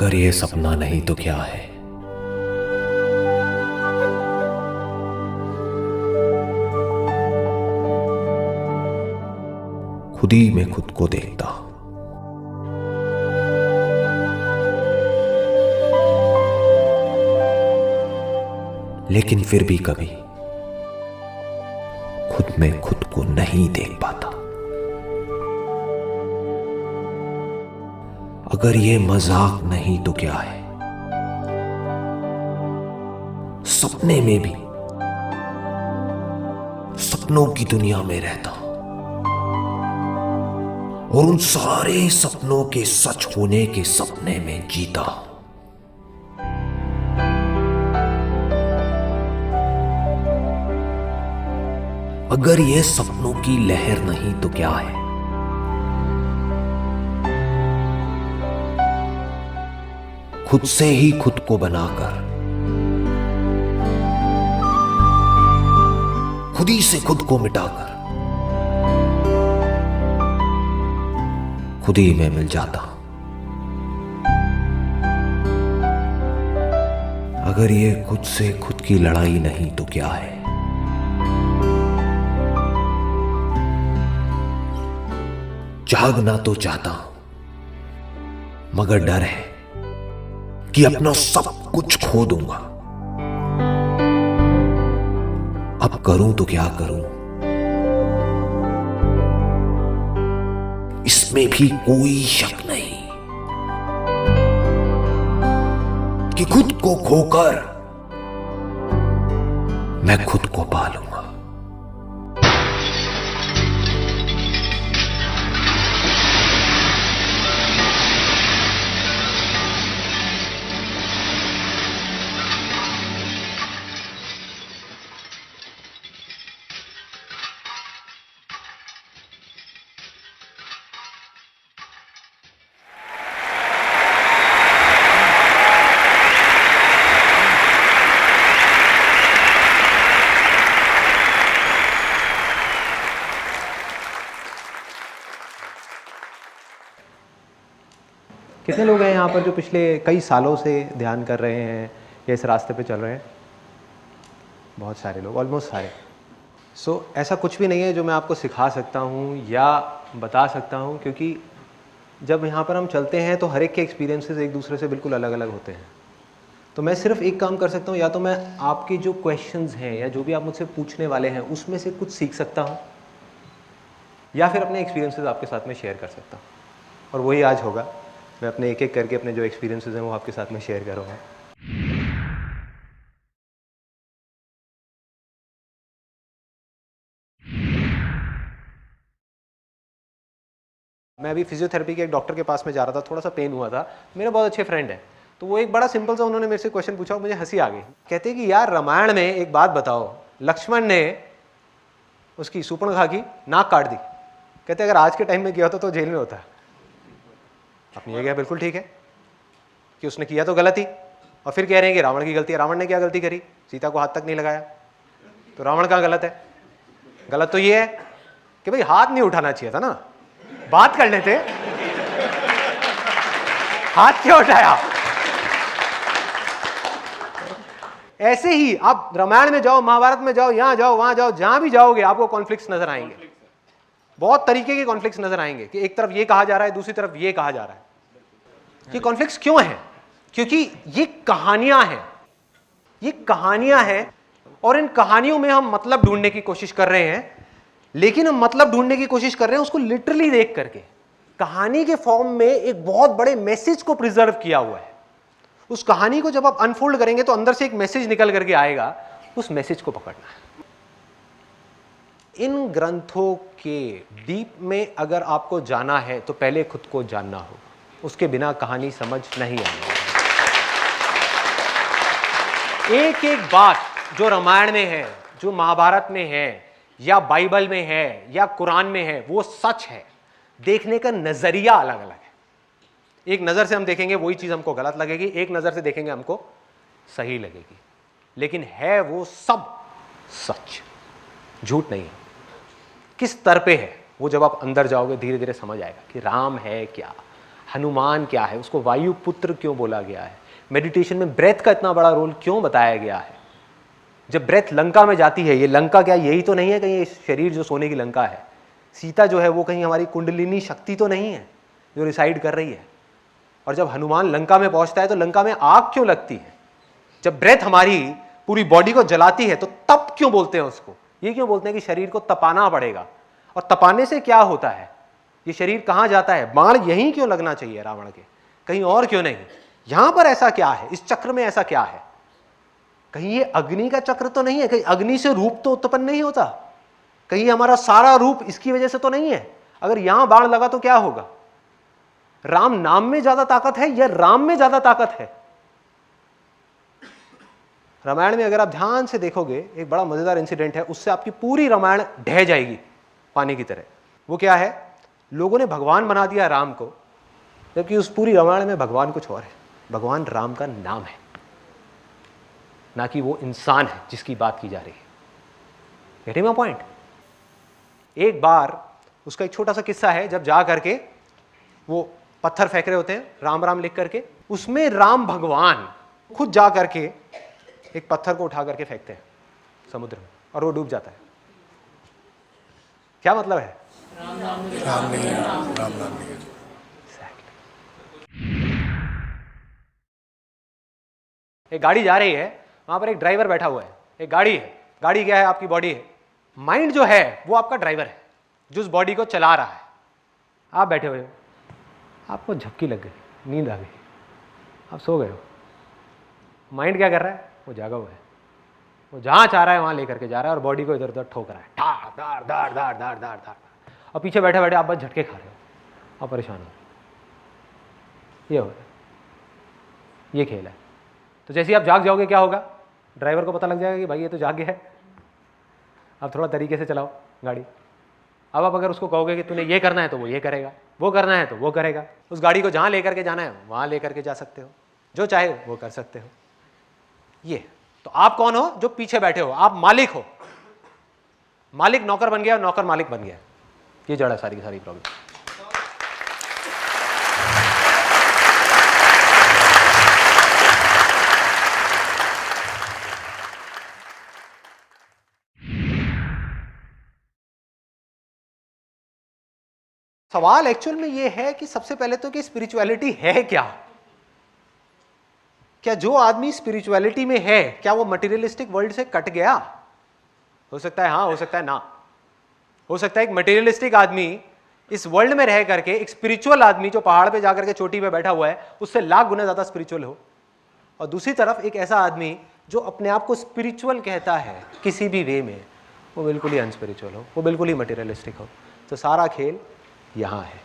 अगर ये सपना नहीं तो क्या है? खुद ही मैं खुद को देखता हूं। लेकिन फिर भी कभी खुद में खुद को नहीं देख पाता। अगर ये मजाक नहीं तो क्या है? सपने में भी सपनों की दुनिया में रहता हूं और उन सारे सपनों के सच होने के सपने में जीता हूं। अगर ये सपनों की लहर नहीं तो क्या है? खुद से ही खुद को बनाकर, खुद ही से खुद को मिटाकर खुद ही मैं मिल जाता हूं। अगर ये खुद से खुद की लड़ाई नहीं तो क्या है? जागना तो चाहता हूं मगर डर है कि अपना सब कुछ खो दूंगा। अब करूं तो क्या करूं? इसमें भी कोई शक नहीं कि खुद को खोकर मैं खुद को पालूंगा। कितने लोग हैं यहाँ पर जो पिछले कई सालों से ध्यान कर रहे हैं या इस रास्ते पे चल रहे हैं? बहुत सारे लोग, ऑलमोस्ट सारे। ऐसा कुछ भी नहीं है जो मैं आपको सिखा सकता हूँ या बता सकता हूँ, क्योंकि जब यहाँ पर हम चलते हैं तो हर एक के एक्सपीरियंसेस एक दूसरे से बिल्कुल अलग अलग होते हैं। तो मैं सिर्फ एक काम कर सकता हूँ, या तो मैं आपके जो क्वेश्चंस हैं या जो भी आप मुझसे पूछने वाले हैं उसमें से कुछ सीख सकता हूँ, या फिर अपने एक्सपीरियंसेस आपके साथ में शेयर कर सकता हूँ। और वही आज होगा। मैं अपने एक एक करके अपने जो एक्सपीरियंसेस हैं वो आपके साथ में शेयर करूँगा। मैं अभी फिजियोथेरेपी के एक डॉक्टर के पास में जा रहा था, थोड़ा सा पेन हुआ था। मेरे बहुत अच्छे फ्रेंड हैं, तो वो एक बड़ा सिंपल सा उन्होंने मेरे से क्वेश्चन पूछा और मुझे हंसी आ गई। कहते कि यार रामायण में एक बात बताओ, लक्ष्मण ने उसकी सूर्पणखा की नाक काट दी। कहते अगर आज के टाइम में किया होता तो जेल में होता। आपने ये कहा बिल्कुल ठीक है कि उसने किया तो गलत ही, और फिर कह रहे हैं कि रावण की गलती है। रावण ने क्या गलती करी? सीता को हाथ तक नहीं लगाया, तो रावण कहाँ गलत है? गलत तो ये है कि भाई हाथ नहीं उठाना चाहिए था ना, बात कर लेते, हाथ क्यों उठाया? ऐसे ही आप रामायण में जाओ, महाभारत में जाओ, यहां जाओ, वहां जाओ, जहां भी जाओगे आपको कॉन्फ्लिक्ट्स नजर आएंगे। बहुत तरीके के कॉन्फ्लिक्ट्स नजर आएंगे कि एक तरफ ये कहा जा रहा है, दूसरी तरफ ये कहा जा रहा है। ये कॉन्फ्लिक्ट्स क्यों हैं? क्योंकि ये कहानियां हैं, ये कहानियां हैं, और इन कहानियों में हम मतलब ढूंढने की कोशिश कर रहे हैं। लेकिन हम मतलब ढूंढने की कोशिश कर रहे हैं उसको लिटरली देख करके। कहानी के फॉर्म में एक बहुत बड़े मैसेज को प्रिजर्व किया हुआ है। उस कहानी को जब आप अनफोल्ड करेंगे तो अंदर से एक मैसेज निकल करके आएगा, उस मैसेज को पकड़ना है। इन ग्रंथों के डीप में अगर आपको जाना है तो पहले खुद को जानना होगा, उसके बिना कहानी समझ नहीं आएगी। एक एक बात जो रामायण में है, जो महाभारत में है, या बाइबल में है, या कुरान में है, वो सच है। देखने का नजरिया अलग अलग है। एक नजर से हम देखेंगे वही चीज हमको गलत लगेगी, एक नजर से देखेंगे हमको सही लगेगी, लेकिन है वो सब सच, झूठ नहीं है। किस स्तर पे है वो जब आप अंदर जाओगे धीरे धीरे समझ आएगा कि राम है क्या, हनुमान क्या है, उसको वायु पुत्र क्यों बोला गया है, मेडिटेशन में ब्रेथ का इतना बड़ा रोल क्यों बताया गया है। जब ब्रेथ लंका में जाती है, ये लंका क्या यही तो नहीं है कहीं, ये शरीर जो सोने की लंका है, सीता जो है वो कहीं हमारी कुंडलिनी शक्ति तो नहीं है जो रिसाइड कर रही है। और जब हनुमान लंका में पहुंचता है तो लंका में आग क्यों लगती है। जब ब्रेथ हमारी पूरी बॉडी को जलाती है तो तप क्यों बोलते हैं उसको, ये क्यों बोलते हैं कि शरीर को तपाना पड़ेगा। और तपाने से क्या होता है, ये शरीर कहां जाता है, बाण यहीं क्यों लगना चाहिए रावण के, कहीं और क्यों नहीं। यहां पर ऐसा क्या है, इस चक्र में ऐसा क्या है, कहीं ये अग्नि का चक्र तो नहीं है, कहीं अग्नि से रूप तो उत्पन्न नहीं होता, कहीं हमारा सारा रूप इसकी वजह से तो नहीं है। अगर यहां बाण लगा तो क्या होगा, राम नाम में ज्यादा ताकत है या राम में ज्यादा ताकत है। रामायण में अगर आप ध्यान से देखोगे एक बड़ा मजेदार इंसिडेंट है, उससे आपकी पूरी रामायण ढह जाएगी पानी की तरह। वो क्या है, लोगों ने भगवान बना दिया राम को, जबकि उस पूरी रामायण में भगवान कुछ और है। भगवान राम का नाम है, ना कि वो इंसान है जिसकी बात की जा रही है। Getting my point. एक बार उसका एक छोटा सा किस्सा है, जब जा करके वो पत्थर फेंक रहे होते हैं राम राम लिख करके, उसमें राम भगवान खुद जा करके एक पत्थर को उठा करके फेंकते हैं समुद्र में और वो डूब जाता है। क्या मतलब है, राम नाम नहीं। एक गाड़ी जा रही है, वहां पर एक ड्राइवर बैठा हुआ है, एक गाड़ी है, गाड़ी क्या है, आपकी बॉडी है। माइंड जो है वो आपका ड्राइवर है जो उस बॉडी को चला रहा है। आप बैठे हुए हो, आपको झपकी लग गई, नींद आ गई, आप सो गए हो। माइंड क्या कर रहा है, वो जागा हुआ है, वो जहां चाह रहा है वहां लेकर के जा रहा है और बॉडी को इधर उधर ठोक रहा है, धार धार धार धार धार धार धार। और पीछे बैठे बैठे आप बस झटके खा रहे हो, आप परेशान हो। ये हो रहा है, ये खेल है। तो जैसे ही आप जाग जाओगे क्या होगा, ड्राइवर को पता लग जाएगा कि भाई ये तो जाग गया है, आप थोड़ा तरीके से चलाओ गाड़ी। अब आप अगर उसको कहोगे कि तूने ये करना है तो वो ये करेगा, वो करना है तो वो करेगा। उस गाड़ी को जहाँ लेकर के जाना है वहाँ लेकर के जा सकते हो, जो चाहे वो कर सकते हो। ये तो आप कौन हो, जो पीछे बैठे हो, आप मालिक हो। मालिक नौकर बन गया और नौकर मालिक बन गया। ये जड़ है सारी की सारी प्रॉब्लम। सवाल एक्चुअल में ये है कि सबसे पहले तो कि स्पिरिचुअलिटी है क्या। क्या जो आदमी स्पिरिचुअलिटी में है, क्या वो मटेरियलिस्टिक वर्ल्ड से कट गया? हो सकता है हाँ, हो सकता है ना। हो सकता है एक मटेरियलिस्टिक आदमी इस वर्ल्ड में रह करके एक स्पिरिचुअल आदमी जो पहाड़ पे जाकर के चोटी पे बैठा हुआ है उससे लाख गुना ज्यादा स्पिरिचुअल हो। और दूसरी तरफ एक ऐसा आदमी जो अपने आप को स्पिरिचुअल कहता है किसी भी वे में, वो बिल्कुल ही अनस्पिरिचुअल हो, वो बिल्कुल ही मटेरियलिस्टिक हो। तो सारा खेल यहां है।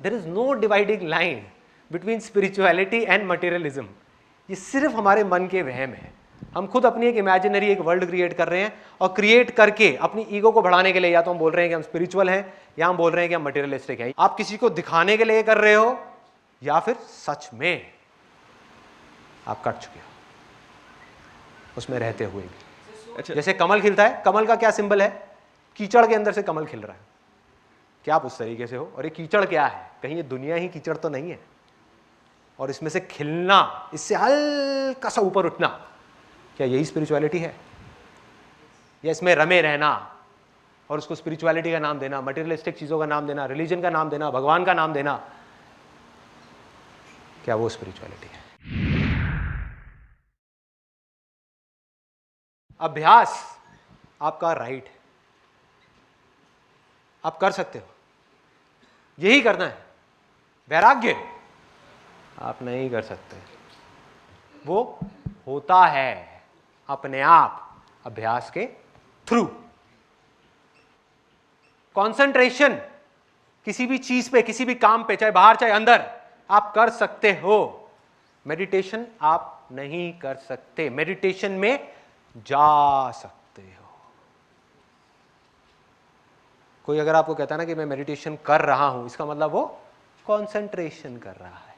There is no dividing line between spirituality and materialism. ये सिर्फ हमारे मन के वहम है। हम खुद अपनी एक इमेजिनरी एक वर्ल्ड क्रिएट कर रहे हैं और क्रिएट करके अपनी ईगो को बढ़ाने के लिए या तो हम बोल रहे हैं कि हम स्पिरिचुअल हैं या हम बोल रहे हैं कि हम मटेरियलिस्टिक हैं। आप किसी को दिखाने के लिए कर रहे हो या फिर सच में आप कट चुके हो उसमें रहते हुए भी। अच्छा, जैसे कमल खिलता है, कमल का क्या सिंबल है, कीचड़ के अंदर से कमल खिल रहा है। क्या आप उस तरीके से हो? और ये कीचड़ क्या है, कहीं ये दुनिया ही कीचड़ तो नहीं है? और इसमें से खिलना, इससे हल्का सा ऊपर उठना, क्या यही स्पिरिचुअलिटी है? या इसमें रमे रहना और उसको स्पिरिचुअलिटी का नाम देना, मटेरियलिस्टिक चीजों का नाम देना, रिलीजन का नाम देना, भगवान का नाम देना, क्या वो स्पिरिचुअलिटी है? अभ्यास आपका राइट है, आप कर सकते हो, यही करना है। वैराग्य आप नहीं कर सकते, वो होता है अपने आप अभ्यास के थ्रू। कंसंट्रेशन किसी भी चीज पे, किसी भी काम पे, चाहे बाहर चाहे अंदर, आप कर सकते हो। मेडिटेशन आप नहीं कर सकते, मेडिटेशन में जा सकते हो। कोई अगर आपको कहता है ना कि मैं मेडिटेशन कर रहा हूं, इसका मतलब वो कंसंट्रेशन कर रहा है,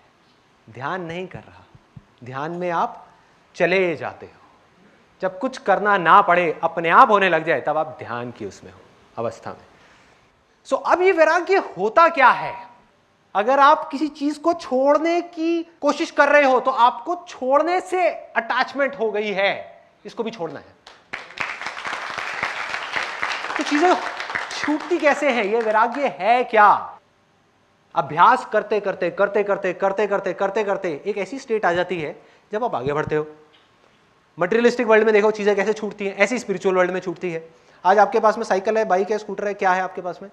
ध्यान नहीं कर रहा। ध्यान में आप चले जाते हो। जब कुछ करना ना पड़े, अपने आप होने लग जाए, तब आप ध्यान की उसमें हो अवस्था में। सो अब ये वैराग्य होता क्या है? अगर आप किसी चीज को छोड़ने की कोशिश कर रहे हो तो आपको छोड़ने से अटैचमेंट हो गई है, इसको भी छोड़ना है। तो चीजें छूटती कैसे हैं? ये वैराग्य है क्या? अभ्यास करते करते करते करते करते करते करते करते एक ऐसी स्टेट आ जाती है जब आप आगे बढ़ते हो। मटेरियलिस्टिक वर्ल्ड में देखो चीजें कैसे छूटती हैं, ऐसी स्पिरिचुअल वर्ल्ड में छूटती है। आज आपके पास में साइकिल है, बाइक है, स्कूटर है, क्या है आपके पास में?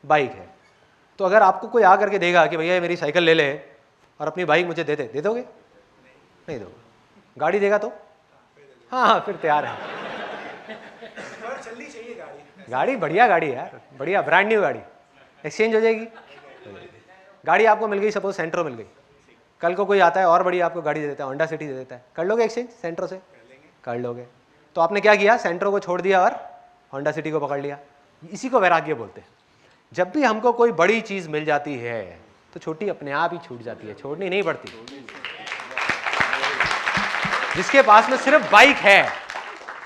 बाइक है। तो अगर आपको कोई आ करके देगा कि भैया मेरी साइकिल ले ले और अपनी बाइक मुझे दे दोगे? नहीं दोगे। गाड़ी देगा तो हाँ फिर तैयार है। चलनी चाहिए गाड़ी। गाड़ी बढ़िया गाड़ी है यार, बढ़िया ब्रांड न्यू गाड़ी, एक्सचेंज हो जाएगी। गाड़ी आपको मिल गई, सपोज सेंट्रो मिल गई, कल को कोई आता है और बड़ी आपको गाड़ी दे देता है, होंडा सिटी दे देता है, कर लोगे एक्सचेंज सेंट्रो से? कर लोगे। तो आपने क्या किया? सेंट्रो को छोड़ दिया और होंडा सिटी को पकड़ लिया। इसी को वैराग्य बोलते हैं। जब भी हमको कोई बड़ी चीज मिल जाती है तो छोटी अपने आप ही छूट जाती है, छोड़नी नहीं पड़ती। जिसके पास में सिर्फ बाइक है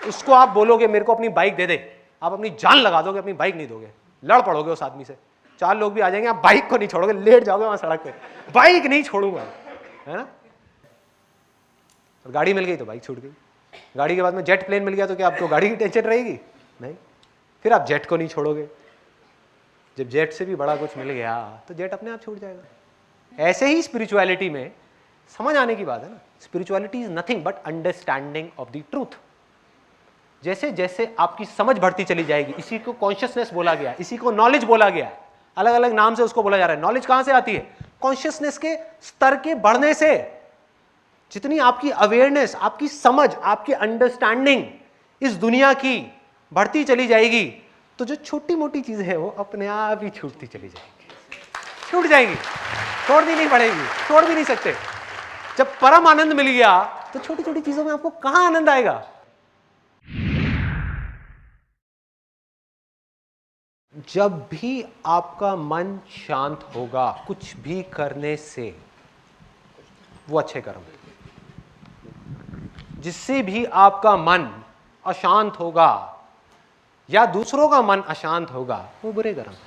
उसको आप बोलोगे मेरे को अपनी बाइक दे दे, आप अपनी जान लगा दोगे, अपनी बाइक नहीं दोगे, लड़ पड़ोगे उस आदमी से। 4 लोग भी आ जाएंगे, आप बाइक को नहीं छोड़ोगे, लेट जाओगे वहां सड़क पे, बाइक नहीं छोड़ूंगा, है ना? और गाड़ी मिल गई तो बाइक छूट गई। गाड़ी के बाद में जेट प्लेन मिल गया तो क्या आपको गाड़ी की टेंशन रहेगी? नहीं। फिर आप जेट को नहीं छोड़ोगे। जब जेट से भी बड़ा कुछ मिल गया तो जेट अपने आप छूट जाएगा। ऐसे ही स्पिरिचुअलिटी में समझ आने की बात है ना। Spirituality is nothing but understanding of the truth. जैसे जैसे आपकी समझ बढ़ती चली जाएगी, इसी को कॉन्शियसनेस बोला गया, इसी को नॉलेज बोला गया, अलग अलग नाम से उसको बोला जा रहा है। नॉलेज कहां से आती है? कॉन्शियसनेस के स्तर के बढ़ने से। जितनी आपकी अवेयरनेस, आपकी समझ, आपकी अंडरस्टैंडिंग इस दुनिया की बढ़ती चली जाएगी तो जो छोटी मोटी चीजें हैं वो अपने आप ही छूटती चली जाएंगी, छूट जाएंगी, छोड़नी नहीं पड़ेगी, छोड़ भी नहीं सकते। जब परम आनंद मिल गया तो छोटी छोटी चीजों में आपको कहां आनंद आएगा? जब भी आपका मन शांत होगा कुछ भी करने से, वो अच्छे कर्म है। जिससे भी आपका मन अशांत होगा या दूसरों का मन अशांत होगा वो बुरे कर्म है।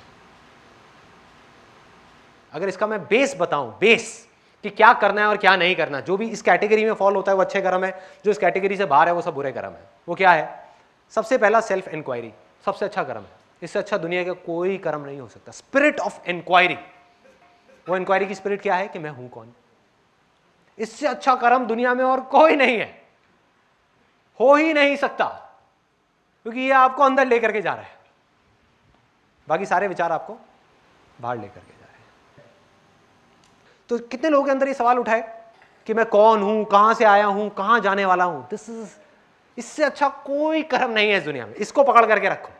अगर इसका मैं बेस बताऊं, बेस कि क्या करना है और क्या नहीं करना, जो भी इस कैटेगरी में फॉल होता है वो अच्छे कर्म है, जो इस कैटेगरी से बाहर है वो सब बुरे कर्म है। वो क्या है? सबसे पहला सेल्फ इंक्वायरी, सबसे अच्छा कर्म है। इससे अच्छा दुनिया का कोई कर्म नहीं हो सकता। स्पिरिट ऑफ इंक्वायरी, वो इंक्वायरी की स्पिरिट क्या है कि मैं हूं कौन। इससे अच्छा कर्म दुनिया में और कोई नहीं है, हो ही नहीं सकता, क्योंकि ये आपको अंदर लेकर के जा रहा है, बाकी सारे विचार आपको बाहर लेकर के जा रहे हैं। तो कितने लोगों के अंदर ये सवाल उठाए कि मैं कौन हूं, कहां से आया हूं, कहां जाने वाला हूं। इससे अच्छा कोई कर्म नहीं है इस दुनिया में। इसको पकड़ करके रखो।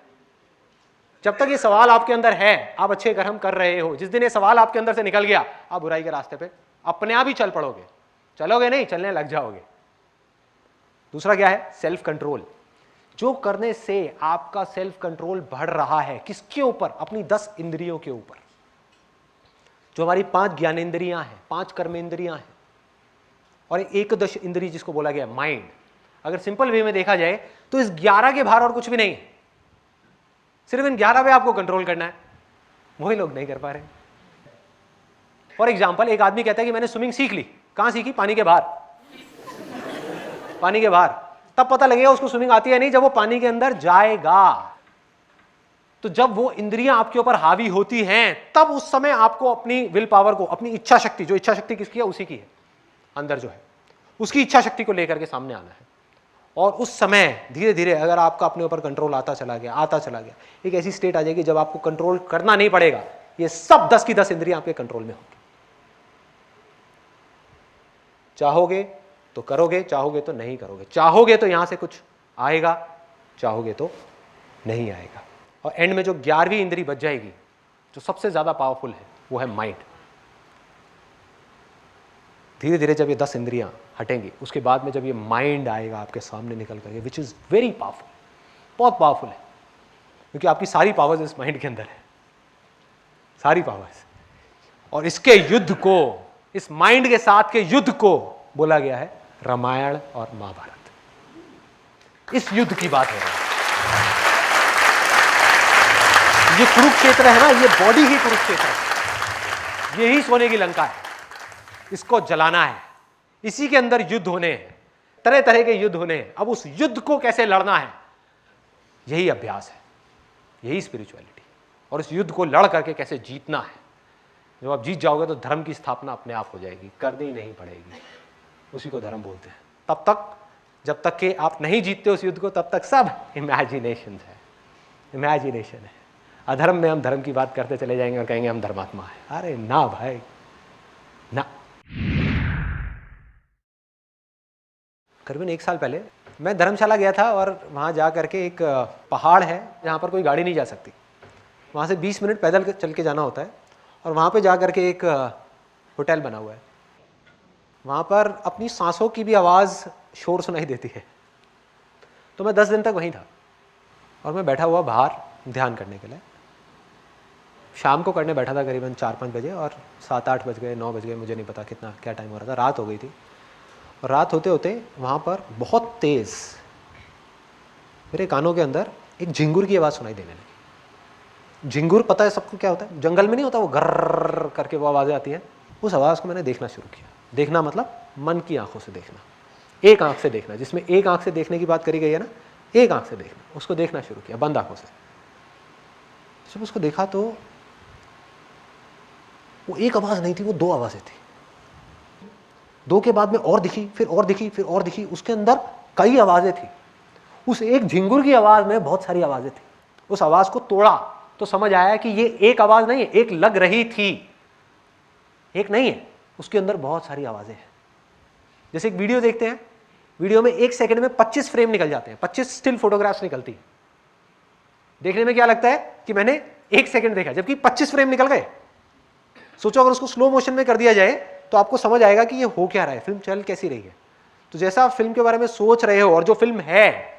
जब तक ये सवाल आपके अंदर है, आप अच्छे कर्म कर रहे हो। जिस दिन ये सवाल आपके अंदर से निकल गया, आप बुराई के रास्ते पे अपने आप ही चल पड़ोगे। चलोगे नहीं, चलने लग जाओगे। दूसरा क्या है? Self control. जो करने से आपका सेल्फ कंट्रोल बढ़ रहा है, किसके ऊपर? अपनी 10 इंद्रियों के ऊपर। जो हमारी 5 ज्ञानेंद्रियां हैं, 5 कर्मेंद्रियां हैं, और एक एकदश इंद्रिय जिसको बोला गया माइंड। अगर सिंपल वे में देखा जाए तो इस 11 के बाहर और कुछ भी नहीं है। सिर्फ इन 11 पे आपको कंट्रोल करना है। वही लोग नहीं कर पा रहे। फॉर एग्जाम्पल, एक आदमी कहता है कि मैंने स्विमिंग सीख ली। कहां सीखी? पानी के बाहर। पानी के बाहर। तब पता लगेगा उसको स्विमिंग आती है नहीं जब वो पानी के अंदर जाएगा। तो जब वो इंद्रियां आपके ऊपर हावी होती हैं, तब उस समय आपको अपनी विल पावर को, अपनी इच्छा शक्ति, जो इच्छा शक्ति किसकी है? उसी की है, अंदर जो है, उसकी इच्छा शक्ति को लेकर के सामने आना है। और उस समय धीरे धीरे अगर आपका अपने ऊपर कंट्रोल आता चला गया, एक ऐसी स्टेट आ जाएगी जब आपको कंट्रोल करना नहीं पड़ेगा। ये सब 10 की 10 इंद्रियां आपके कंट्रोल में होंगी। चाहोगे तो करोगे, चाहोगे तो नहीं करोगे। चाहोगे तो यहां से कुछ आएगा, चाहोगे तो नहीं आएगा। और एंड में जो 11वीं इंद्री बच जाएगी, जो सबसे ज्यादा पावरफुल है, वो है माइंड। धीरे धीरे जब ये 10 इंद्रियां हटेंगी, उसके बाद में जब ये माइंड आएगा आपके सामने निकल करके, विच इज वेरी पावरफुल, बहुत पावरफुल है, क्योंकि आपकी सारी पावर्स इस माइंड के अंदर है, सारी पावर्स। और इसके युद्ध को, इस माइंड के साथ के युद्ध को बोला गया है रामायण और महाभारत। इस युद्ध की बात है। ये कुरुक्षेत्र है ना, ये बॉडी ही कुरुक्षेत्र है। यही सोने की लंका है, इसको जलाना है, इसी के अंदर युद्ध होने हैं, तरह तरह के युद्ध होने हैं। अब उस युद्ध को कैसे लड़ना है, यही अभ्यास है, यही स्पिरिचुअलिटी। और इस युद्ध को लड़ करके कैसे जीतना है। जब आप जीत जाओगे तो धर्म की स्थापना अपने आप हो जाएगी, करनी नहीं पड़ेगी, उसी को धर्म बोलते हैं। तब तक, जब तक कि आप नहीं जीतते उस युद्ध को, तब तक सब इमेजिनेशन है, इमेजिनेशन है। अधर्म में हम धर्म की बात करते चले जाएंगे और कहेंगे हम धर्मात्मा है। अरे ना भाई ना। करीबन 1 साल पहले मैं धर्मशाला गया था और वहाँ जा करके एक पहाड़ है जहाँ पर कोई गाड़ी नहीं जा सकती, वहाँ से 20 मिनट पैदल चल के जाना होता है। और वहाँ पे जा करके एक होटल बना हुआ है, वहाँ पर अपनी सांसों की भी आवाज़ शोर सुनाई देती है। तो मैं 10 दिन तक वहीं था और मैं बैठा हुआ बाहर ध्यान करने के लिए। शाम को करने बैठा था करीबन 4-5 बजे और 7-8 बज गए, 9 बज गए, मुझे नहीं पता कितना क्या टाइम हो रहा था, रात हो गई थी। और रात होते होते वहाँ पर बहुत तेज़ मेरे कानों के अंदर एक झिंगुर की आवाज़ सुनाई देने लगी। झिंगुर पता है सबको क्या होता है, जंगल में नहीं होता वो गर्र करके वो आवाज़ें आती हैं। उस आवाज़ को मैंने देखना शुरू किया। देखना मतलब मन की आंखों से देखना, एक आंख से देखना, जिसमें एक आंख से देखने की बात करी गई है ना, एक आंख से देखना, उसको देखना शुरू किया बंद आंखों से। जब उसको देखा तो वो एक आवाज़ नहीं थी, वो 2 आवाज़ें थी। 2 के बाद में और दिखी, फिर और दिखी, फिर और दिखी, उसके अंदर कई आवाज़ें थी। उस एक झिंगुर की आवाज़ में बहुत सारी आवाज़ें थी। उस आवाज़ को तोड़ा तो समझ आया कि ये एक आवाज़ नहीं है, एक लग रही थी, एक नहीं है, उसके अंदर बहुत सारी आवाज़ें हैं। जैसे एक वीडियो देखते हैं, वीडियो में 1 सेकंड में 25 फ्रेम निकल जाते हैं, 25 स्टिल फोटोग्राफ्स निकलती है। देखने में क्या लगता है कि मैंने 1 सेकंड देखा, जबकि 25 फ्रेम निकल गए। सोचो अगर उसको स्लो मोशन में कर दिया जाए तो आपको समझ आएगा कि ये हो क्या रहा है, फिल्म चल कैसी रही है। तो जैसा आप फिल्म के बारे में सोच रहे हो और जो फिल्म है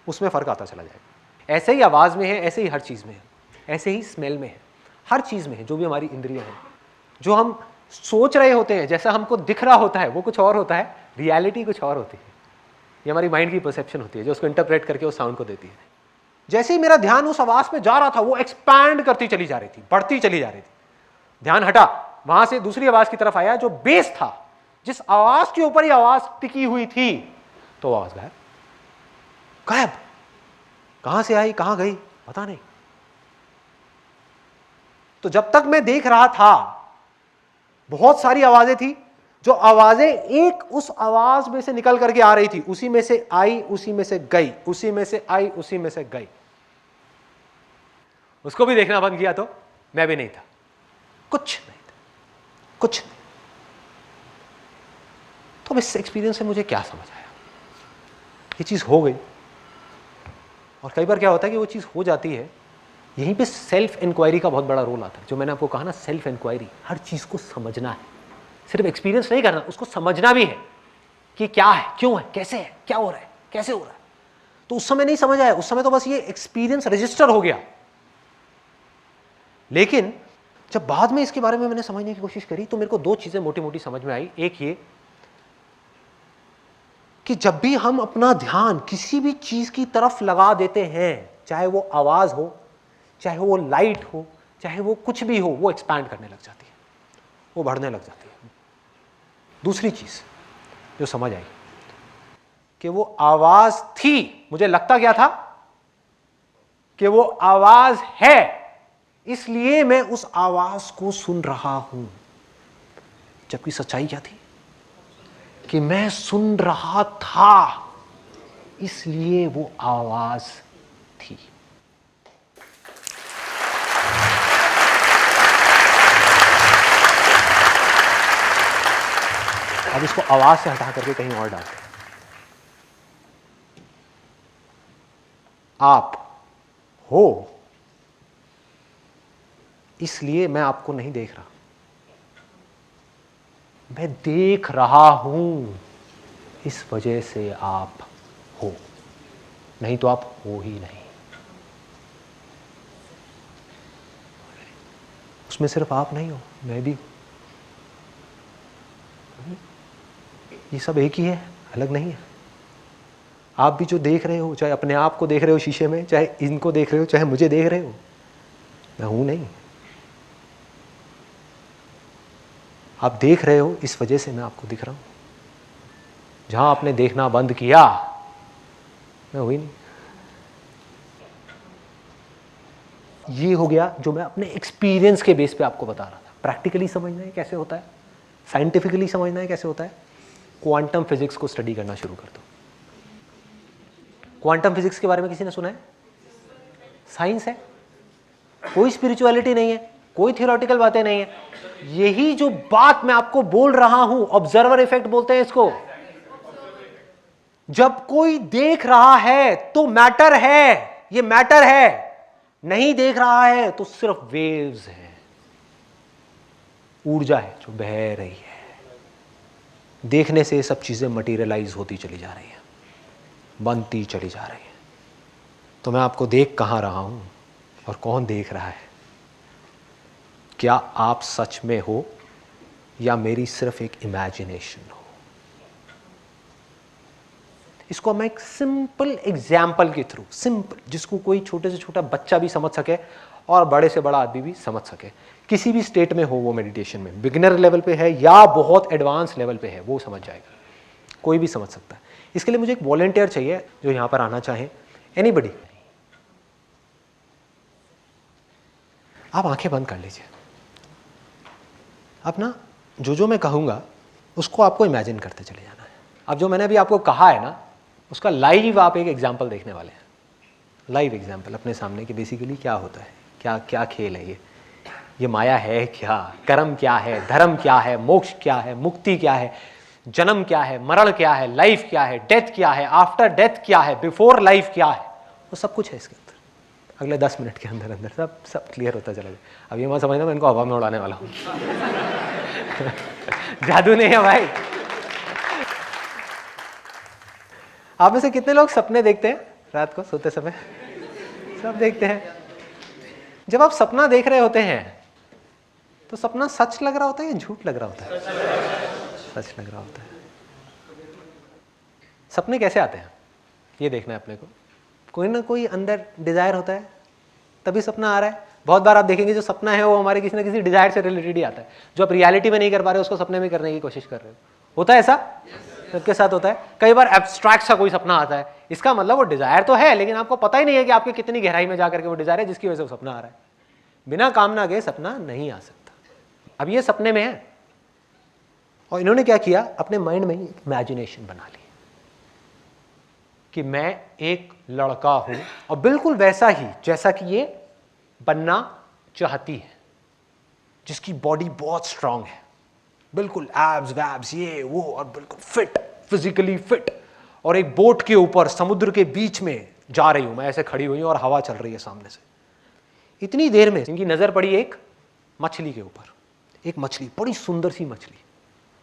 उसमें फ़र्क आता चला जाएगा। ऐसे ही आवाज़ में है, ऐसे ही हर चीज़ में है, ऐसे ही स्मेल में है, हर चीज़ में है। जो भी हमारी इंद्रियां हैं, जो हम सोच रहे होते हैं, जैसा हमको दिख रहा होता है वो कुछ और होता है, रियलिटी कुछ और होती है। ये हमारी माइंड की परसेप्शन होती है जो उसको इंटरप्रेट करके उस साउंड को देती है। जैसे ही मेरा ध्यान उस आवाज़ पे जा रहा था, वो एक्सपैंड करती चली जा रही थी, बढ़ती चली जा रही थी। ध्यान हटा, वहां से दूसरी आवाज़ की तरफ आया जो बेस था, जिस आवाज़ के ऊपर ही आवाज़ टिकी हुई थी, तो आवाज़ गायब। गायब कहां से आई, कहां गई, पता नहीं। तो जब तक मैं देख रहा था बहुत सारी आवाजें थी, जो आवाजें एक उस आवाज में से निकल करके आ रही थी, उसी में से आई, उसी में से गई, उसी में से आई, उसी में से गई। उसको भी देखना बंद किया तो मैं भी नहीं था, कुछ नहीं था, कुछ नहीं। तो इस एक्सपीरियंस से मुझे क्या समझ आया, ये चीज हो गई। और कई बार क्या होता है कि वो चीज हो जाती है, यहीं पे सेल्फ इंक्वायरी का बहुत बड़ा रोल आता है। जो मैंने आपको कहा ना, सेल्फ इंक्वायरी, हर चीज को समझना है, सिर्फ एक्सपीरियंस नहीं करना, उसको समझना भी है कि क्या है, क्यों है, कैसे है, क्या हो रहा है, कैसे हो रहा है। तो उस समय नहीं समझ आया, उस समय तो बस ये एक्सपीरियंस रजिस्टर हो गया। लेकिन जब बाद में इसके बारे में मैंने समझने की कोशिश करी तो मेरे को 2 चीजें मोटी मोटी समझ में आई। एक ये कि जब भी हम अपना ध्यान किसी भी चीज की तरफ लगा देते हैं, चाहे वो आवाज हो, चाहे वो लाइट हो, चाहे वो कुछ भी हो, वो एक्सपैंड करने लग जाती है, वो बढ़ने लग जाती है। दूसरी चीज जो समझ आई कि वो आवाज थी, मुझे लगता क्या था कि वो आवाज है, इसलिए मैं उस आवाज को सुन रहा हूं। जबकि सच्चाई क्या थी कि मैं सुन रहा था, इसलिए वो आवाज थी। अब इसको आवाज से हटा करके कहीं और डालते हैं। आप हो, इसलिए मैं आपको नहीं देख रहा, मैं देख रहा हूं, इस वजह से आप हो, नहीं तो आप हो ही नहीं। उसमें सिर्फ आप नहीं हो, मैं भी हूं। ये सब एक ही है, अलग नहीं है। आप भी जो देख रहे हो, चाहे अपने आप को देख रहे हो शीशे में, चाहे इनको देख रहे हो, चाहे मुझे देख रहे हो, मैं हूं नहीं। आप देख रहे हो, इस वजह से मैं आपको दिख रहा हूं। जहां आपने देखना बंद किया, मैं हुई नहीं। ये हो गया जो मैं अपने एक्सपीरियंस के बेस पे आपको बता रहा था। प्रैक्टिकली समझना है कैसे होता है, साइंटिफिकली समझना है कैसे होता है, क्वांटम फिजिक्स को स्टडी करना शुरू कर दो। क्वांटम फिजिक्स के बारे में किसी ने सुना है? साइंस है, कोई स्पिरिचुअलिटी नहीं है, कोई थियोरेटिकल बातें नहीं है। यही जो बात मैं आपको बोल रहा हूं, ऑब्जर्वर इफेक्ट बोलते हैं इसको। जब कोई देख रहा है तो मैटर है, ये मैटर है। नहीं देख रहा है तो सिर्फ वेव्स है, ऊर्जा है जो बह रही है। देखने से सब चीजें मटेरियलाइज होती चली जा रही है, बनती चली जा रही है। तो मैं आपको देख कहां रहा हूं और कौन देख रहा है? क्या आप सच में हो या मेरी सिर्फ एक इमेजिनेशन हो? इसको मैं एक सिंपल एग्जाम्पल के थ्रू, सिंपल, जिसको कोई छोटे से छोटा बच्चा भी समझ सके और बड़े से बड़ा आदमी भी समझ सके, किसी भी स्टेट में हो वो मेडिटेशन में, बिगिनर लेवल पे है या बहुत एडवांस लेवल पे है, वो समझ जाएगा, कोई भी समझ सकता है। इसके लिए मुझे एक वॉलंटियर चाहिए जो यहां पर आना चाहे। एनीबडी, आप आंखें बंद कर लीजिए। अब ना जो मैं कहूंगा उसको आपको इमेजिन करते चले जाना है। अब जो मैंने अभी आपको कहा है ना, उसका लाइव आप एक एग्जाम्पल देखने वाले हैं। लाइव एग्जाम्पल अपने सामने कि बेसिकली क्या होता है, क्या क्या खेल है ये माया है क्या, कर्म क्या है, धर्म क्या है, मोक्ष क्या है, मुक्ति क्या है, जन्म क्या है, मरण क्या है, लाइफ क्या है, डेथ क्या है, आफ्टर डेथ क्या है, बिफोर लाइफ क्या है, वो सब कुछ है इसके अंदर। अगले 10 मिनट के अंदर अंदर सब क्लियर होता चला जाए। अब ये मत समझना मैं इनको हवा में उड़ाने वाला हूँ। जादू नहीं है भाई। आप में से कितने लोग सपने देखते हैं रात को सोते समय? सब देखते हैं। जब आप सपना देख रहे होते हैं तो सपना सच लग रहा होता है या झूठ लग रहा होता है? सच लग रहा होता है। सपने कैसे आते हैं ये देखना है अपने को। कोई ना कोई अंदर डिजायर होता है तभी सपना आ रहा है। बहुत बार आप देखेंगे जो सपना है वो हमारे किसी ना किसी डिजायर से रिलेटेड ही आता है। जो आप रियलिटी में नहीं कर पा रहे हो उसको सपने में करने की कोशिश कर रहे हो। होता है ऐसा? सबके साथ होता है। कई बार एब्स्ट्रैक्ट सा कोई सपना आता है, इसका मतलब वो डिजायर तो है लेकिन आपको पता ही नहीं है कि आपके कितनी गहराई में जाकर के वो डिजायर है जिसकी वजह से वो सपना आ रहा है। बिना कामना के सपना नहीं आ सकता। अब ये सपने में है और इन्होंने क्या किया, अपने माइंड में ही इमेजिनेशन बना ली कि मैं एक लड़का हूं और बिल्कुल वैसा ही जैसा कि ये बनना चाहती है, जिसकी बॉडी बहुत स्ट्रांग है, बिल्कुल एब्स वैब्स ये वो और बिल्कुल फिट, फिजिकली फिट, और एक बोट के ऊपर समुद्र के बीच में जा रही हूं मैं, ऐसे खड़ी हुई हूं और हवा चल रही है सामने से। इतनी देर में इनकी नजर पड़ी एक मछली के ऊपर। एक मछली, बड़ी सुंदर सी मछली,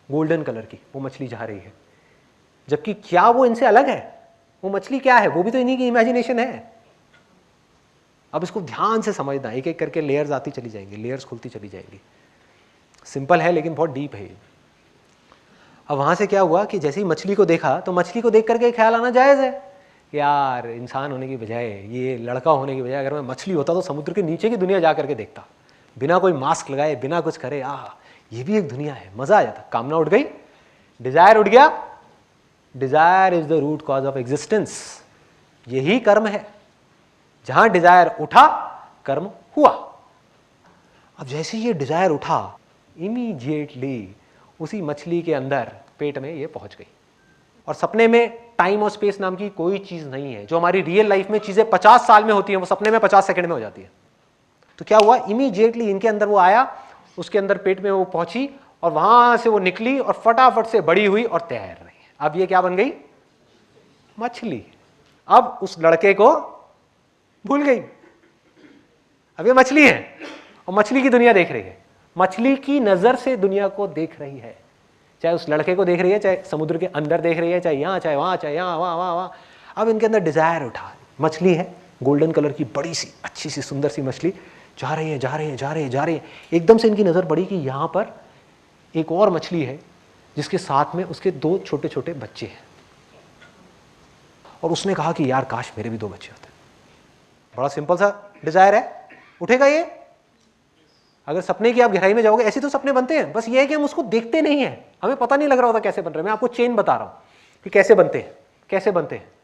गोल्डन कलर की, वो मछली जा रही है। जबकि क्या वो इनसे अलग है? वो मछली क्या है? वो भी तो इन्हीं की इमेजिनेशन है। अब इसको ध्यान से समझना, एक एक करके लेयर्स आती चली जाएंगी, लेयर्स खुलती चली जाएंगी। सिंपल है लेकिन बहुत डीप है। अब वहां से क्या हुआ कि जैसे ही मछली को देखा तो मछली को देख करके ख्याल आना जायज है, यार इंसान होने की बजाय, ये लड़का होने की बजाय अगर मैं मछली होता तो समुद्र के नीचे की दुनिया जा करके देखता, बिना कोई मास्क लगाए, बिना कुछ करे। ये भी एक दुनिया है, मजा आ जाता। कामना उठ गई, डिजायर उठ गया। Desire is the root cause of existence. यही कर्म है। जहां डिजायर उठा कर्म हुआ। अब जैसे ये डिजायर उठा, इमीडिएटली उसी मछली के अंदर पेट में ये पहुंच गई। और सपने में टाइम और स्पेस नाम की कोई चीज नहीं है। जो हमारी रियल लाइफ में चीजें 50 साल में होती हैं वो सपने में 50 सेकंड में हो जाती है। तो क्या हुआ, इमीडिएटली इनके अंदर वो आया, उसके अंदर पेट में वो पहुंची और वहां से वो निकली और फटाफट से बड़ी हुई और तैर रही है। अब ये क्या बन गई? मछली। अब उस लड़के को भूल गई। अब ये मछली है और मछली की दुनिया देख रही है। मछली की नजर से दुनिया को देख रही है, चाहे उस लड़के को देख रही है, चाहे समुद्र के अंदर देख रही है, चाहे यहां, चाहे वहां, चाहे यहां, वहां, वहां, वहां। अब इनके अंदर डिजायर उठा। मछली है, गोल्डन कलर की, बड़ी सी, अच्छी सी, सुंदर सी मछली जा रही है, जा रही है, जा रही है, जा रही है। एकदम से इनकी नजर पड़ी कि यहां पर एक और मछली है जिसके साथ में उसके 2 छोटे छोटे बच्चे हैं। और उसने कहा कि यार काश मेरे भी 2 बच्चे होते। बड़ा सिंपल सा डिजायर है। उठेगा ये? अगर सपने की आप गहराई में जाओगे ऐसे तो सपने बनते हैं, बस ये है कि हम उसको देखते नहीं हैं, हमें पता नहीं लग रहा होता कैसे बन रहे हैं। मैं आपको चेन बता रहा हूं कि कैसे बनते हैं, कैसे बनते हैं।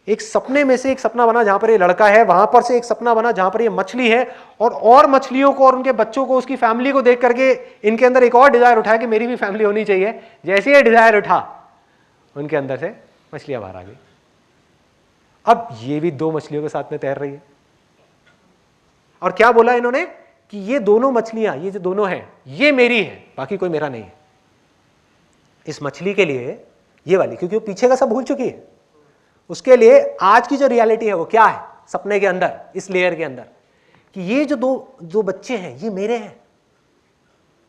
एक सपने में से एक सपना बना जहां पर ये लड़का है, वहां पर से एक सपना बना जहां पर ये मछली है, और मछलियों को और उनके बच्चों को, उसकी फैमिली को देख करके इनके अंदर एक और डिजायर उठा कि मेरी भी फैमिली होनी चाहिए। जैसे ये डिजायर उठा, उनके अंदर से मछलियां बाहर आ गई। अब ये भी 2 मछलियों के साथ में तैर रही है, और क्या बोला इन्होंने कि ये दोनों मछलियां, ये जो दोनों हैं, ये मेरी है, बाकी कोई मेरा नहीं है। इस मछली के लिए ये वाली, क्योंकि वो पीछे का सब भूल चुकी है, उसके लिए आज की जो रियलिटी है वो क्या है, सपने के अंदर, इस लेयर के अंदर, कि ये जो बच्चे हैं ये मेरे हैं,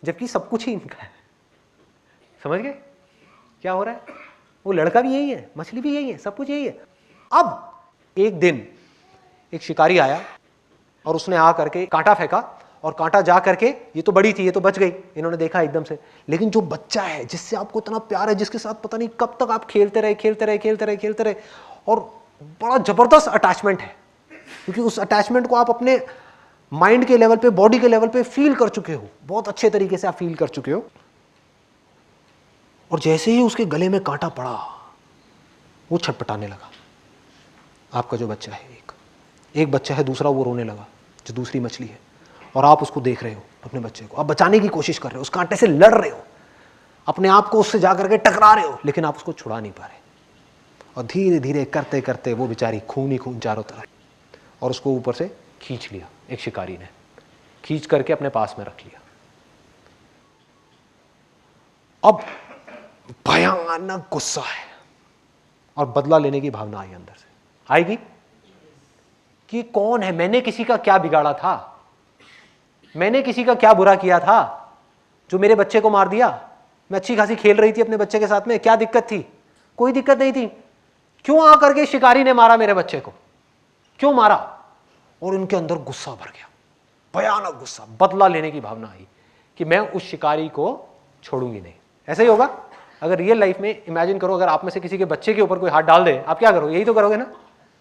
जबकि सब कुछ ही इनका है। समझ गए क्या हो रहा है? वो लड़का भी यही है, मछली भी यही है, सब कुछ यही है। अब एक दिन एक शिकारी आया और उसने आ करके कांटा फेंका, और कांटा जा करके, ये तो बड़ी थी, ये तो बच गई, इन्होंने देखा एकदम से, लेकिन जो बच्चा है जिससे आपको इतना प्यार है, जिसके साथ पता नहीं कब तक आप खेलते रहे, और बड़ा जबरदस्त अटैचमेंट है, क्योंकि उस अटैचमेंट को आप अपने माइंड के लेवल पे, बॉडी के लेवल पे फील कर चुके हो, बहुत अच्छे तरीके से आप फील कर चुके हो। और जैसे ही उसके गले में कांटा पड़ा, वो छटपटाने लगा। आपका जो बच्चा है, एक बच्चा है, दूसरा वो रोने लगा, जो दूसरी मछली है, और आप उसको देख रहे हो, अपने बच्चे को आप बचाने की कोशिश कर रहे हो, उस कांटे से लड़ रहे हो, अपने आप को उससे जाकर के टकरा रहे हो, लेकिन आप उसको छुड़ा नहीं पा रहे। और धीरे धीरे करते करते वो बेचारी खून ही खून चारों तरफ, और उसको ऊपर से खींच लिया, एक शिकारी ने खींच करके अपने पास में रख लिया। अब भयानक गुस्सा है और बदला लेने की भावना आई अंदर से, आएगी कि कौन है, मैंने किसी का क्या बिगाड़ा था, मैंने किसी का क्या बुरा किया था जो मेरे बच्चे को मार दिया। मैं अच्छी खासी खेल रही थी अपने बच्चे के साथ में, क्या दिक्कत थी? कोई दिक्कत नहीं थी। क्यों आकर के शिकारी ने मारा मेरे बच्चे को, क्यों मारा? और उनके अंदर गुस्सा भर गया, भयानक गुस्सा, बदला लेने की भावना आई कि मैं उस शिकारी को छोड़ूंगी नहीं। ऐसा ही होगा अगर रियल लाइफ में, इमेजिन करो अगर आप में से किसी के बच्चे के ऊपर कोई हाथ डाल दे, आप क्या करोगे? यही तो करोगे ना,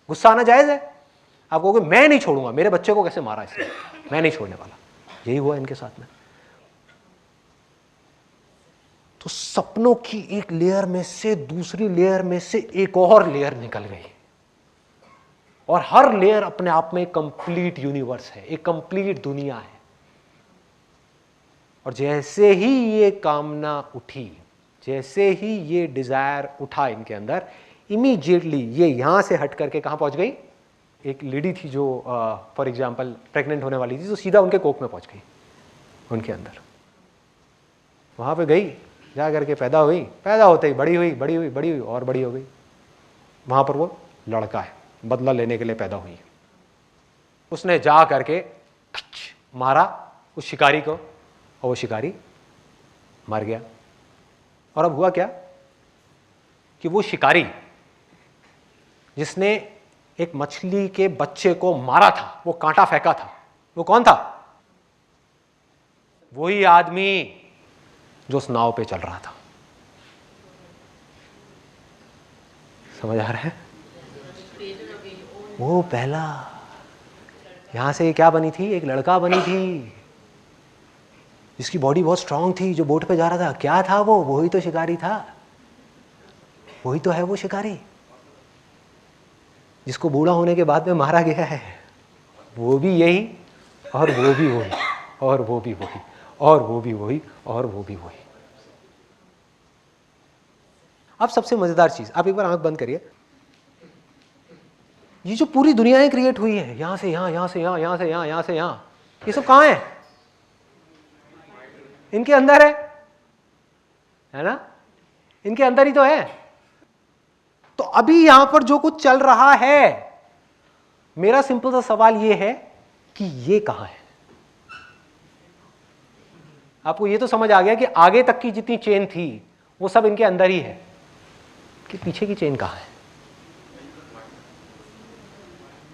गुस्सा आना जायज है। आप कहोगे मैं नहीं छोड़ूंगा, मेरे बच्चे को कैसे मारा इसने, मैं नहीं छोड़ने वाला। यही हुआ इनके साथ में। तो सपनों की एक लेयर में से दूसरी लेयर में से एक और लेयर निकल गई, और हर लेयर अपने आप में कंप्लीट यूनिवर्स है, एक कंप्लीट दुनिया है। और जैसे ही ये कामना उठी, जैसे ही ये डिजायर उठा इनके अंदर, इमीडिएटली ये यहां से हट करके कहां पहुंच गई? एक लेडी थी जो फॉर एग्जांपल प्रेग्नेंट होने वाली थी, तो सीधा उनके कोख में पहुंच गई, उनके अंदर वहां पे गई, जा करके पैदा हुई, पैदा होते ही बड़ी हुई और बड़ी हो गई। वहां पर वो लड़का है, बदला लेने के लिए पैदा हुई। उसने जा करके मारा उस शिकारी को, और वो शिकारी मर गया। और अब हुआ क्या कि वो शिकारी जिसने एक मछली के बच्चे को मारा था, वो कांटा फेंका था, वो कौन था? वही आदमी जो उस नाव पे चल रहा था। समझ आ रहा है? वो पहला, यहां से क्या बनी थी? एक लड़का बनी थी जिसकी बॉडी बहुत स्ट्रांग थी, जो बोट पे जा रहा था। क्या था वो? वही तो शिकारी था, वही तो है वो शिकारी जिसको बूढ़ा होने के बाद में मारा गया है। वो भी यही, और वो भी वही, और वो भी वही, और वो भी वही, और वो भी वही। अब सबसे मजेदार चीज, आप एक बार आंख बंद करिए। ये जो पूरी दुनियाएं क्रिएट हुई है, यहां से यहां, यहां से यहां, यहां से यहां, यहां से यहां, ये सब कहां है? इनके अंदर है ना? इनके अंदर ही तो है। तो अभी यहां पर जो कुछ चल रहा है, मेरा सिंपल सा सवाल यह है कि ये कहां है? आपको ये तो समझ आ गया कि आगे तक की जितनी चेन थी वो सब इनके अंदर ही है, कि पीछे की चेन कहां है?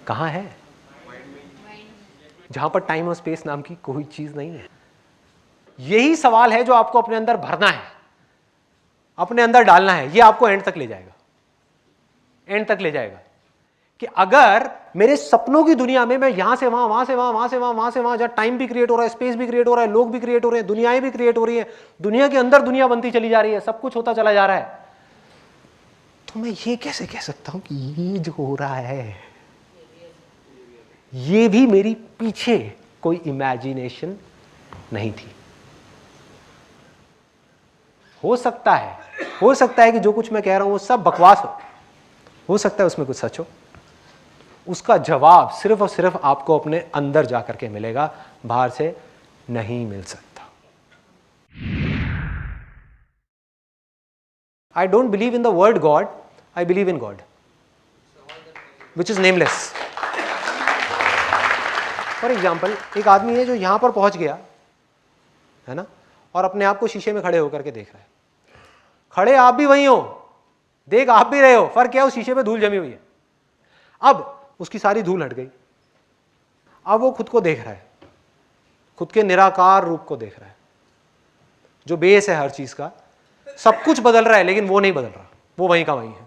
कहां है? जहां पर टाइम और स्पेस नाम की कोई चीज नहीं है। यही सवाल है जो आपको अपने अंदर भरना है, अपने अंदर डालना है। ये आपको एंड तक ले जाएगा, एंड तक ले जाएगा कि अगर मेरे सपनों की दुनिया में मैं यहां से वहां, वहां से वहां, वहां से वहां, वहां से वहां, जहां टाइम भी क्रिएट हो रहा है, स्पेस भी क्रिएट हो रहा है, लोग भी क्रिएट हो रहे हैं, दुनियाएं भी क्रिएट हो रही है, दुनिया के अंदर दुनिया बनती चली जा रही है, सब कुछ होता चला जा रहा है, तो मैं ये कैसे कह सकता हूं कि ये जो हो रहा है ये भी मेरी पीछे कोई इमेजिनेशन नहीं थी? हो सकता है कि जो कुछ मैं कह रहा हूं वो सब बकवास हो सकता है उसमें कुछ सच हो। उसका जवाब सिर्फ और सिर्फ आपको अपने अंदर जाकर के मिलेगा, बाहर से नहीं मिल सकता। I don't believe in the word God, I believe in God, which is nameless. For example, एक आदमी है जो यहां पर पहुंच गया है ना, और अपने आप को शीशे में खड़े होकर के देख रहा है। खड़े आप भी वहीं हो, देख आप भी रहे हो, फर्क क्या है, उस शीशे पे धूल जमी हुई है। अब उसकी सारी धूल हट गई, अब वो खुद को देख रहा है, खुद के निराकार रूप को देख रहा है, जो बेस है हर चीज का। सब कुछ बदल रहा है लेकिन वो नहीं बदल रहा, वो वहीं का वहीं है,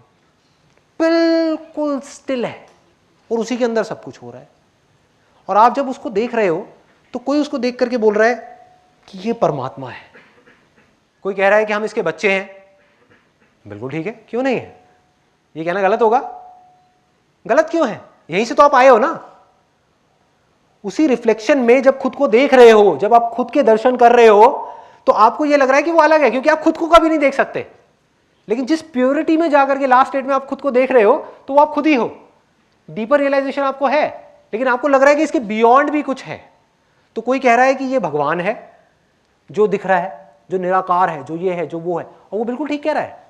बिल्कुल स्टिल है, और उसी के अंदर सब कुछ हो रहा है। और आप जब उसको देख रहे हो तो कोई उसको देख करके बोल रहा है कि ये परमात्मा है, कोई कह रहा है कि हम इसके बच्चे हैं, बिल्कुल ठीक है, क्यों नहीं है? ये कहना गलत होगा? गलत क्यों है? यहीं से तो आप आए हो ना। उसी रिफ्लेक्शन में जब खुद को देख रहे हो, जब आप खुद के दर्शन कर रहे हो, तो आपको यह लग रहा है कि वो अलग है, क्योंकि आप खुद को कभी नहीं देख सकते। लेकिन जिस प्योरिटी में जाकर के लास्ट स्टेट में आप खुद को देख रहे हो, तो वो आप खुद ही हो। डीपर रियलाइजेशन आपको है, लेकिन आपको लग रहा है कि इसके बियॉन्ड भी कुछ है। तो कोई कह रहा है कि ये भगवान है जो दिख रहा है, जो निराकार है, जो ये है, जो वो है, और वो बिल्कुल ठीक कह रहा है,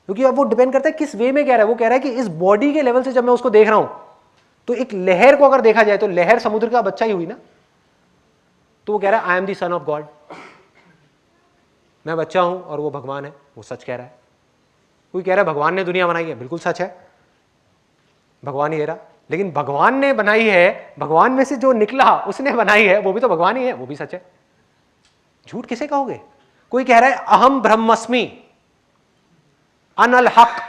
क्योंकि अब वो डिपेंड करता है किस वे में कह रहा है। वो कह रहा है कि इस बॉडी के लेवल से जब मैं उसको देख रहा हूं, तो एक लहर को अगर देखा जाए तो लहर समुद्र का बच्चा ही हुई ना। तो वो कह रहा है I am the son of God, मैं बच्चा हूं और वो भगवान है, वो सच कह रहा है। कोई कह रहा है भगवान ने दुनिया बनाई है, बिल्कुल सच है, भगवान ही रहा। लेकिन भगवान ने बनाई है, भगवान में से जो निकला उसने बनाई है, वो भी तो भगवान ही है, वो भी सच है। झूठ किसे कहोगे? कोई कह रहा है अहम ब्रह्मस्मि, अनल हक,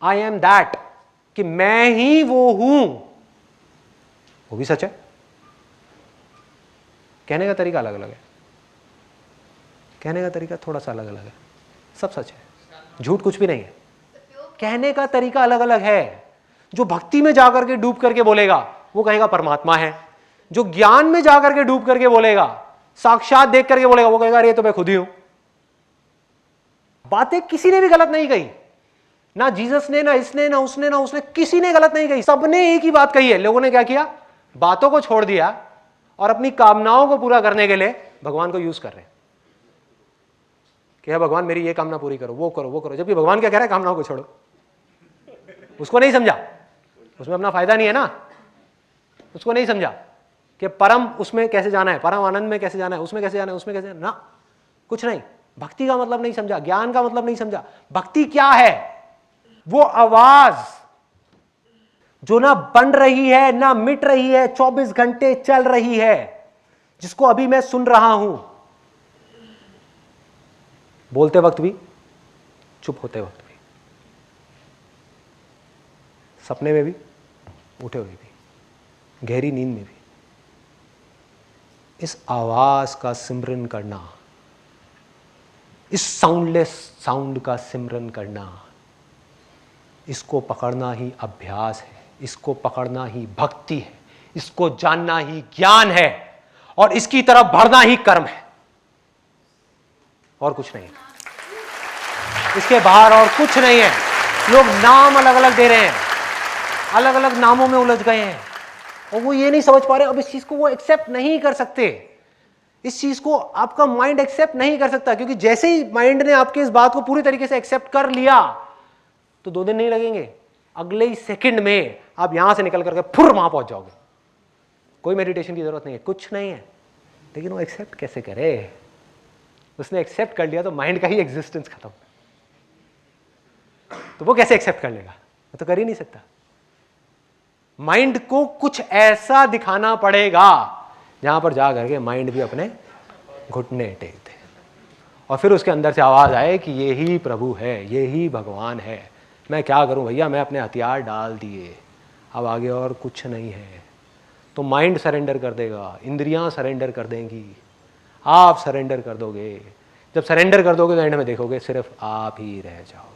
आई एम दैट, कि मैं ही वो हूं, वो भी सच है। कहने का तरीका अलग अलग है, कहने का तरीका थोड़ा सा अलग अलग है, सब सच है, झूठ कुछ भी नहीं है। कहने का तरीका अलग अलग है। जो भक्ति में जाकर के डूब करके बोलेगा वो कहेगा परमात्मा है, जो ज्ञान में जाकर के डूब करके बोलेगा, साक्षात देख करके बोलेगा, वो कहेगा अरे तो मैं खुद ही हूं। बातें किसी ने भी गलत नहीं कही, ना जीसस ने, ना इसने, ना उसने, ना उसने, किसी ने गलत नहीं कही, सबने एक ही बात कही है। लोगों ने क्या किया? बातों को छोड़ दिया और अपनी कामनाओं को पूरा करने के लिए भगवान को यूज कर रहे हैं कि भगवान मेरी ये कामना पूरी करो, वो करो, वो करो। जबकि भगवान क्या कह रहा है? कामनाओं को छोड़ो। उसको नहीं समझा, उसमें अपना फायदा नहीं है ना। उसको नहीं समझा कि परम उसमें कैसे जाना है, परम आनंद में कैसे जाना है, उसमें कैसे जाना है, उसमें कैसे जाना, ना कुछ नहीं। भक्ति का मतलब नहीं समझा, ज्ञान का मतलब नहीं समझा। भक्ति क्या है? वो आवाज जो ना बन रही है ना मिट रही है, 24 घंटे चल रही है, जिसको अभी मैं सुन रहा हूं, बोलते वक्त भी, चुप होते वक्त भी, सपने में भी, उठे हुए भी, गहरी नींद में भी। इस आवाज का सिमरन करना, इस साउंडलेस साउंड का सिमरन करना, इसको पकड़ना ही अभ्यास है, इसको पकड़ना ही भक्ति है, इसको जानना ही ज्ञान है, और इसकी तरफ बढ़ना ही कर्म है, और कुछ नहीं है। इसके बाहर और कुछ नहीं है। लोग नाम अलग अलग दे रहे हैं, अलग अलग नामों में उलझ गए हैं, और वो ये नहीं समझ पा रहे। अब इस चीज को वो एक्सेप्ट नहीं कर सकते, इस चीज को आपका माइंड एक्सेप्ट नहीं कर सकता, क्योंकि जैसे ही माइंड ने आपके इस बात को पूरी तरीके से एक्सेप्ट कर लिया, तो 2 दिन नहीं लगेंगे, अगले ही सेकंड में आप यहां से निकल करके फुर वहां पहुंच जाओगे। कोई मेडिटेशन की जरूरत नहीं है, कुछ नहीं है। लेकिन वो एक्सेप्ट कैसे करे? उसने एक्सेप्ट कर लिया तो माइंड का ही एग्जिस्टेंस खत्म। तो वो कैसे एक्सेप्ट कर लेगा? वो तो कर ही नहीं सकता। माइंड को कुछ ऐसा दिखाना पड़ेगा जहां पर जा करके माइंड भी अपने घुटने टेक दे, और फिर उसके अंदर से आवाज आए कि ये ही प्रभु है, ये ही भगवान है। मैं क्या करूं भैया, मैं अपने हथियार डाल दिए, अब आगे और कुछ नहीं है। तो माइंड सरेंडर कर देगा, इंद्रियां सरेंडर कर देंगी, आप सरेंडर कर दोगे। जब सरेंडर कर दोगे तो एंड में देखोगे सिर्फ आप ही रह जाओगे।